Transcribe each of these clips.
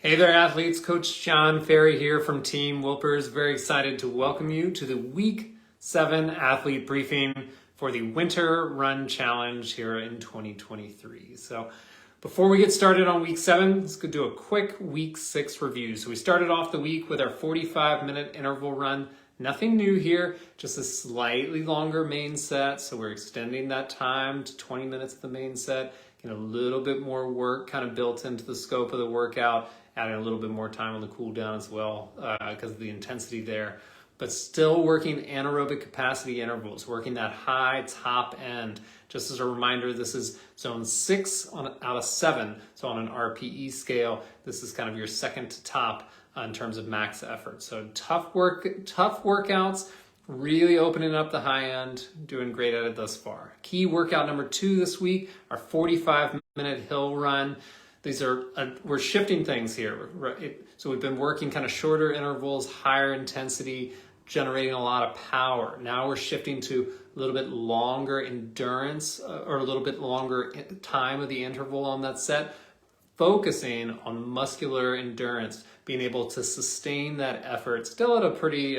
Hey there, athletes. Coach John Ferry here from Team Wilpers. Very excited to welcome you to the Week 7 athlete briefing for the Winter Run Challenge here in 2023. So before we get started on Week 7, let's go do a quick Week 6 review. So we started off the week with our 45-minute interval run. Nothing new here, just a slightly longer main set. So we're extending that time to 20 minutes of the main set, getting a little bit more work kind of built into the scope of the workout, adding a little bit more time on the cool down as well because of the intensity there. But still working anaerobic capacity intervals, working that high top end. Just as a reminder, this is zone 6 out of 7. So on an RPE scale, this is kind of your second to top in terms of max effort. So tough workouts, really opening up the high end, doing great at it thus far. Key workout number 2 this week, our 45-minute hill run. These are, we're shifting things here. So we've been working kind of shorter intervals, higher intensity, generating a lot of power. Now we're shifting to a little bit longer endurance or a little bit longer time of the interval on that set, focusing on muscular endurance, being able to sustain that effort, still at a pretty,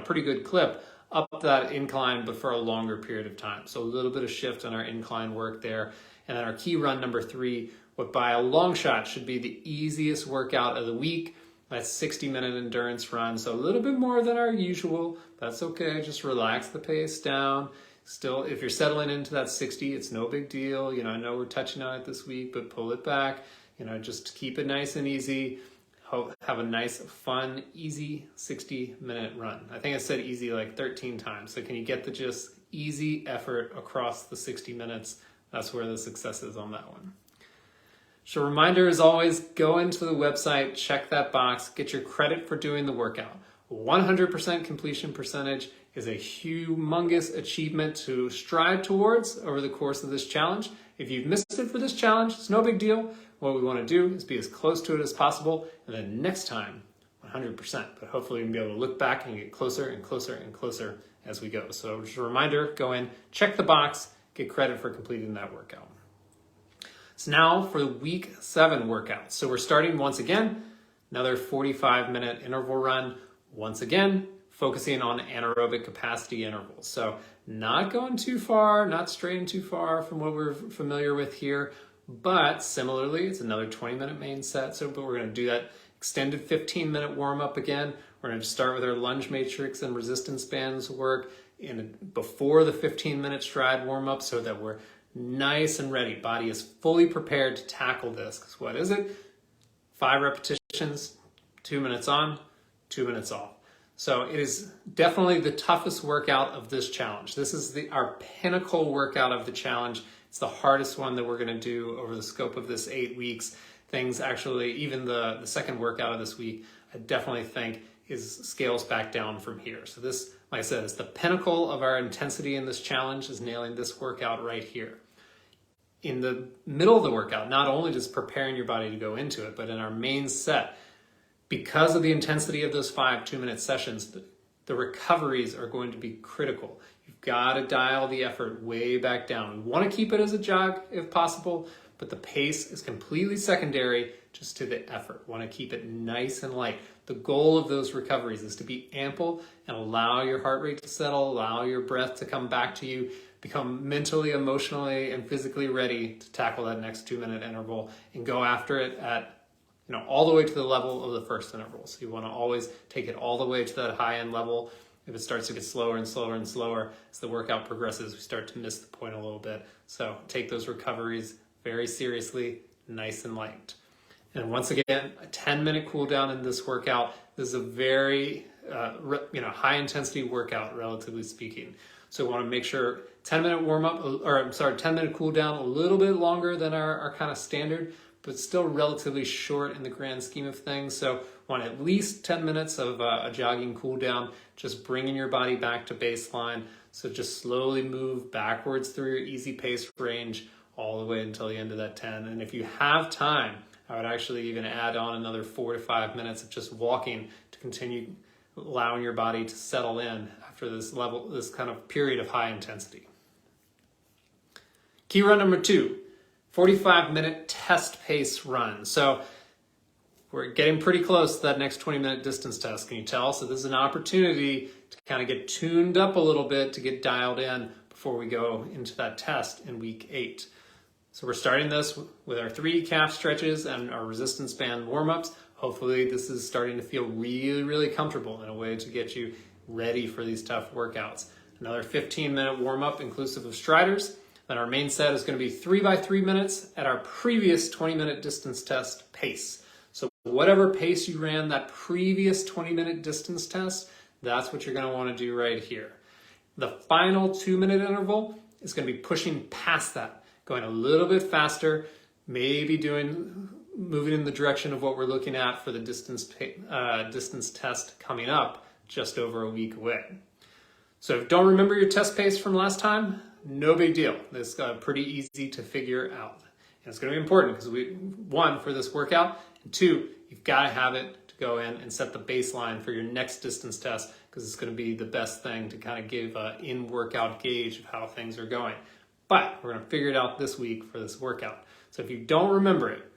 pretty good clip up that incline, but for a longer period of time. So a little bit of shift on our incline work there. And then our key run number 3, what by a long shot should be the easiest workout of the week. That's 60-minute endurance run. So a little bit more than our usual. That's okay. Just relax the pace down. Still, if you're settling into that 60, it's no big deal. I know we're touching on it this week, but pull it back. Just keep it nice and easy. Have a nice, fun, easy 60-minute run. I think I said easy like 13 times. So can you get the just easy effort across the 60 minutes? That's where the success is on that one. So reminder, as always, go into the website, check that box, get your credit for doing the workout. 100% completion percentage is a humongous achievement to strive towards over the course of this challenge. If you've missed it for this challenge, it's no big deal. What we want to do is be as close to it as possible, and then next time, 100%. But hopefully we can be able to look back and get closer and closer and closer as we go. So just a reminder, go in, check the box, get credit for completing that workout. So now for the Week 7 workout. So we're starting once again, another 45-minute interval run. Once again, focusing on anaerobic capacity intervals. So not going too far, not straying too far from what we're familiar with here, but similarly, it's another 20-minute main set. But we're going to do that extended 15-minute warm-up again. We're going to start with our lunge matrix and resistance bands work before the 15-minute stride warm-up so that we're nice and ready. Body is fully prepared to tackle this. Because what is it? 5 repetitions, 2 minutes on, 2 minutes off. So it is definitely the toughest workout of this challenge. This is our pinnacle workout of the challenge. It's the hardest one that we're going to do over the scope of this 8 weeks. Things actually, even the second workout of this week, I definitely think scales back down from here. So this, like I said, is the pinnacle of our intensity in this challenge, is nailing this workout right here. In the middle of the workout, not only just preparing your body to go into it, but in our main set, because of the intensity of those 5 2-minute sessions, the recoveries are going to be critical. You've got to dial the effort way back down. We want to keep it as a jog if possible, but the pace is completely secondary just to the effort. Want to keep it nice and light. The goal of those recoveries is to be ample and allow your heart rate to settle, allow your breath to come back to you, become mentally, emotionally, and physically ready to tackle that next 2-minute interval and go after it at all the way to the level of the first interval. So you want to always take it all the way to that high-end level. If it starts to get slower and slower and slower as the workout progresses, we start to miss the point a little bit. So take those recoveries very seriously, nice and light. And once again, a 10-minute cool down in this workout. This is a very high-intensity workout, relatively speaking. So we want to make sure 10-minute cool down, a little bit longer than our kind of standard, but still relatively short in the grand scheme of things. So want at least 10 minutes of a jogging cool down, just bringing your body back to baseline. So just slowly move backwards through your easy pace range all the way until the end of that 10. And if you have time, I would actually even add on another 4 to 5 minutes of just walking to continue allowing your body to settle in after this kind of period of high intensity. Key run number 2, 45-minute test pace run. So we're getting pretty close to that next 20-minute distance test. Can you tell? So this is an opportunity to kind of get tuned up a little bit, to get dialed in before we go into that test in week 8. So we're starting this with our 3 calf stretches and our resistance band warm-ups. Hopefully this is starting to feel really, really comfortable in a way to get you ready for these tough workouts. Another 15-minute warm-up inclusive of striders. Then our main set is going to be 3 by 3 minutes at our previous 20-minute distance test pace. So whatever pace you ran that previous 20-minute distance test, that's what you're going to want to do right here. The final 2-minute interval is going to be pushing past that, going a little bit faster, maybe moving in the direction of what we're looking at for the distance test coming up just over a week away. So if you don't remember your test pace from last time, no big deal. It's pretty easy to figure out. And it's going to be important because one, for this workout, and 2, you've got to have it to go in and set the baseline for your next distance test, because it's going to be the best thing to kind of give an in-workout gauge of how things are going. But we're going to figure it out this week for this workout. So if you don't remember it,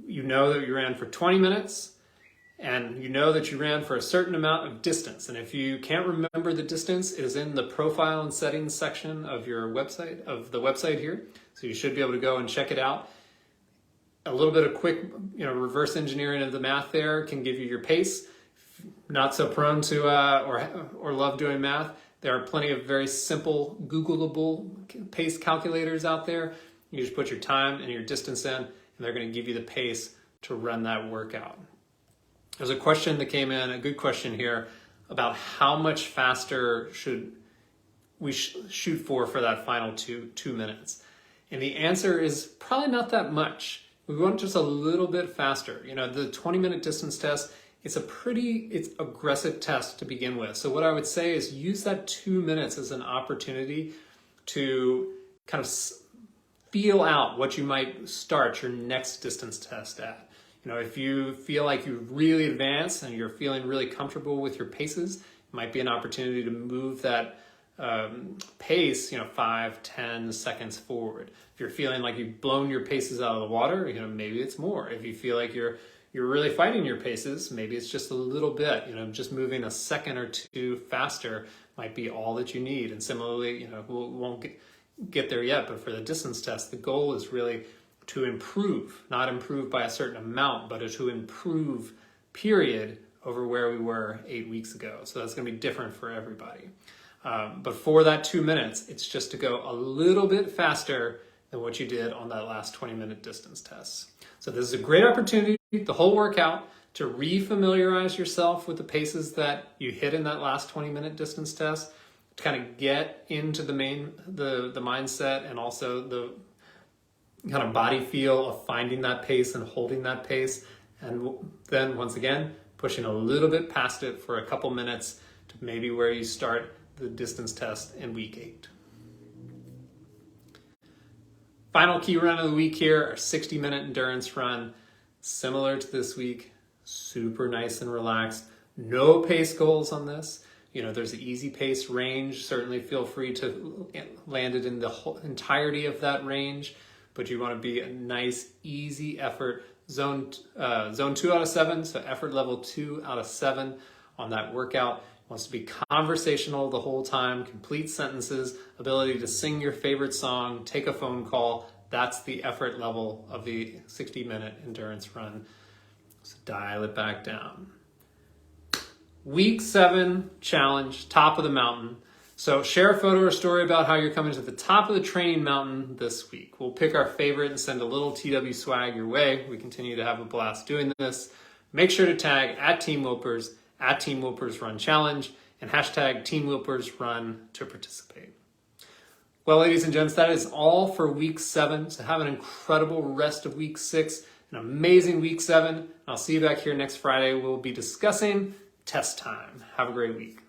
you know that you ran for 20 minutes and you know that you ran for a certain amount of distance. And if you can't remember the distance, it is in the profile and settings section of your website, of the website here. So you should be able to go and check it out. A little bit of quick, reverse engineering of the math there can give you your pace. Not so prone to or love doing math, there are plenty of very simple Googleable pace calculators out there. You just put your time and your distance in, and they're going to give you the pace to run that workout. There's a question that came in, a good question here, about how much faster should we shoot for that final two minutes. And the answer is probably not that much. We want just a little bit faster. The 20-minute distance test, it's aggressive test to begin with. So what I would say is use that 2 minutes as an opportunity to kind of feel out what you might start your next distance test at. If you feel like you've really advanced and you're feeling really comfortable with your paces, it might be an opportunity to move that pace, 5-10 seconds forward. If you're feeling like you've blown your paces out of the water, maybe it's more. If you feel like you're really fighting your paces, maybe it's just a little bit, just moving a second or 2 faster might be all that you need. And similarly, we won't get there yet, but for the distance test, the goal is really to improve, not improve by a certain amount, but to improve, period, over where we were 8 weeks ago. So that's going to be different for everybody. But for that 2 minutes, it's just to go a little bit faster than what you did on that last 20-minute distance test. So this is a great opportunity, the whole workout, to refamiliarize yourself with the paces that you hit in that last 20-minute distance test, to kind of get into the mindset and also the kind of body feel of finding that pace and holding that pace. And then once again, pushing a little bit past it for a couple minutes to maybe where you start the distance test in week 8. Final key run of the week here, our 60-minute endurance run. Similar to this week, super nice and relaxed. No pace goals on this. There's an easy pace range. Certainly feel free to land it in the whole entirety of that range, but you want to be a nice, easy effort. Zone 2 out of 7, so effort level 2 out of 7 on that workout. Wants to be conversational the whole time, complete sentences, ability to sing your favorite song, take a phone call. That's the effort level of the 60-minute endurance run. So dial it back down. Week 7 challenge, top of the mountain. So share a photo or story about how you're coming to the top of the training mountain this week. We'll pick our favorite and send a little TW swag your way. We continue to have a blast doing this. Make sure to tag @TeamWilpers, @TeamWilpersRun Challenge, and hashtag TeamWilpersRun to participate. Well, ladies and gents, that is all for week 7. So have an incredible rest of week 6, an amazing week 7. I'll see you back here next Friday. We'll be discussing test time. Have a great week.